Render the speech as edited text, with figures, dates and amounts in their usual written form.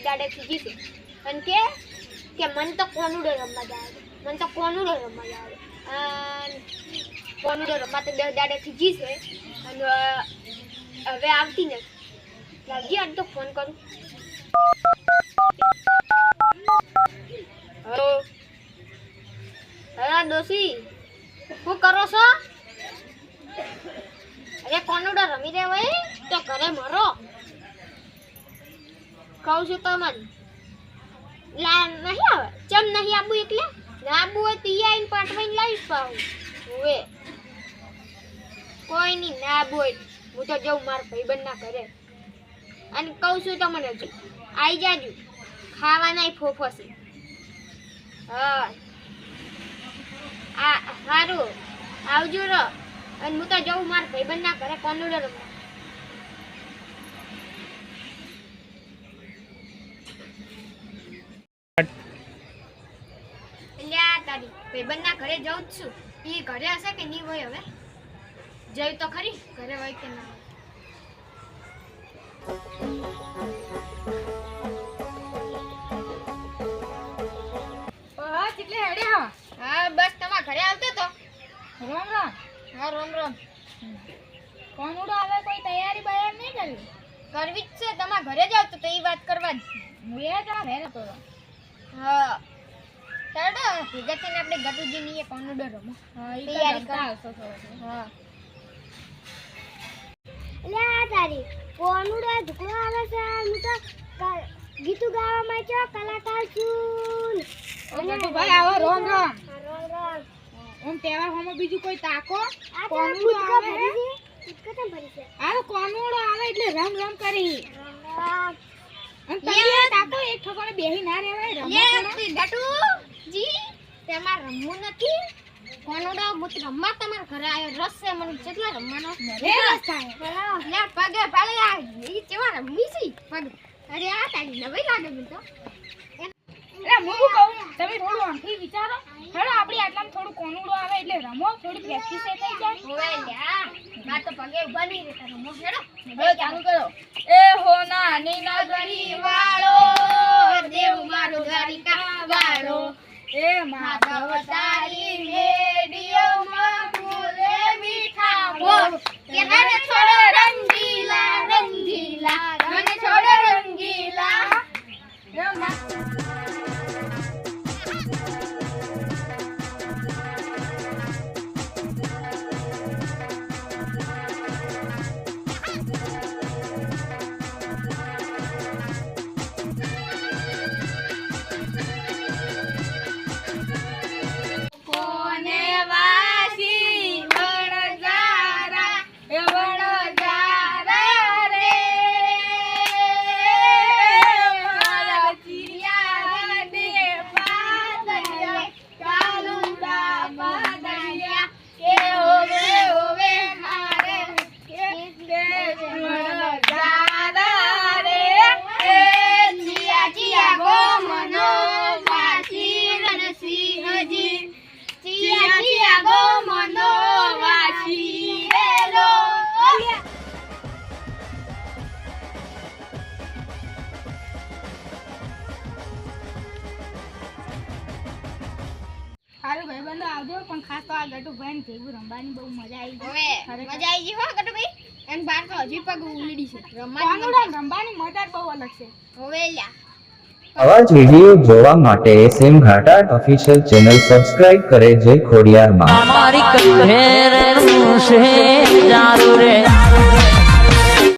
દાડે ખીજી છે અને કે મન તો કોનુડો રમવા જાય મન તો કોનુડો રમવા જાય અને કોનુડો રમવા તો 10 દાડે ખીજી છે અને હવે આવતી નથી લાગી આજ તો ફોન કરું હેલો હેલો દોશી શું કરો છો અરે કોનુડો રમી રે ભાઈ તો ઘરે મરો કહું છું તમને લા નહીં આવે ચમ નહીં આબુ એટલે ના આબુ હોય તો આઈને પાટવાઈને લાવીશ પાઉં હવે કોઈ નહીં ના આબુ હોય હું તો જઉં મારા ભાઈબંધના ઘરે અને કહું છું તમને હજુ આવી જાજુ ખાવાના ફોફો છે હા આ સારું આવજો રો અને હું તો જઉં મારા ભાઈબંધના ઘરે કોનુડો રમવા તારી ભાઈબંધના ઘરે જઉં જ છું એ ઘરે હશે કે નહીં હોય હવે જઈ તો ખરી ઘરે હોય કે ના હા કેટલે હેડે હા હા બસ તમારા ઘરે આવતો તો રામ રામ હા રામ રામ કોનુડો આવે કોઈ તૈયારી બયાર નહીં કરી કરવી જ છે તમારા ઘરે જ આવતો તો એ વાત કરવા જ હું એ જરા ભેરો તો હા ચાલો ભેગા થઈને આપણે ગટુજીની એ કોનુડો રમો હા ઈ તૈયારી તૈયારી કરો. કરતો તો હા લે આ તારી કોનુડો ઢુકડો આવે છે હું તો ગીતું ગાવામાં છો કલાકાર છું તો ભાઈ આવો રોમ રોમ રોમ રોમ ઓમ તહેવાર હોમાં બીજું કોઈ તાકો આ તો કોનુડો ફૂટકો આવે ભરી છે ફૂટકો કેમ ભરી છે આ કોનુડો આવે એટલે રમ રમ કરી રામ અને તૈયાર તાકો એક ઠોકાણે બેહી ના રહેવાય રમવા લે ગટુજી તમાર રમવું નથી કોનુડો મુત રમવા તમારા ઘરે આવ્યો રસ છે મને કેટલા રમવાનો રે રસ થાય લે પગે પાલે આ ઈ કેવા રમી છે પગ અરે આ તારી નવી લાગે મને તો એટલે હું કહું તમે થોડું આંખી વિચારો હેડો આપણી આટલામાં થોડું કોનુડો આવે એટલે રમો થોડી પ્રેક્ટિસ થઈ જાય ઓય લ્યા મા તો પગે ઉભા નહીં રહેતા રમો હેડો હવે ચાલુ કરો એ હોના નીના ગરી વાળો દેવ મારો દ્વારિકા વાળો એ માધવ તારી મેડીઓમાં ફૂલે મીઠા બોલ કે રંગ છોડો રંગીલા રંગીલા રંગ છોડો રંગીલા કોને વાસી વણજારા એ વણજારા રે મારા ચિયા દે પાદયા કાલુડા પાદયા કે ઓવે મારે કે દે વણજારા રે એ ચિયા ચિયા ગો મનો વાસી રણસિંહજી ચિયા ચિયા ગો મનો વાસી રેલો સારું ભાઈ બંધો આવજો પણ ખાસ તો આ ગટુ ભાઈ ભેગું રમવાની બહુ મજા આવી હવે મજા આવી ગઈ હો ગટુભાઈ એન બાર તો હજી પગ ઉલડી છે કોનુડા રમવાની મજા જ બહુ અલગ છે હવે લ્યા આવા જ વિડીયો જોવા માટે SM ઘાટાટ ઓફિશિયલ ચેનલ સબસ્ક્રાઇબ કરે જય ખોડિયાર માં અમારી કહેર નું છે જારું રે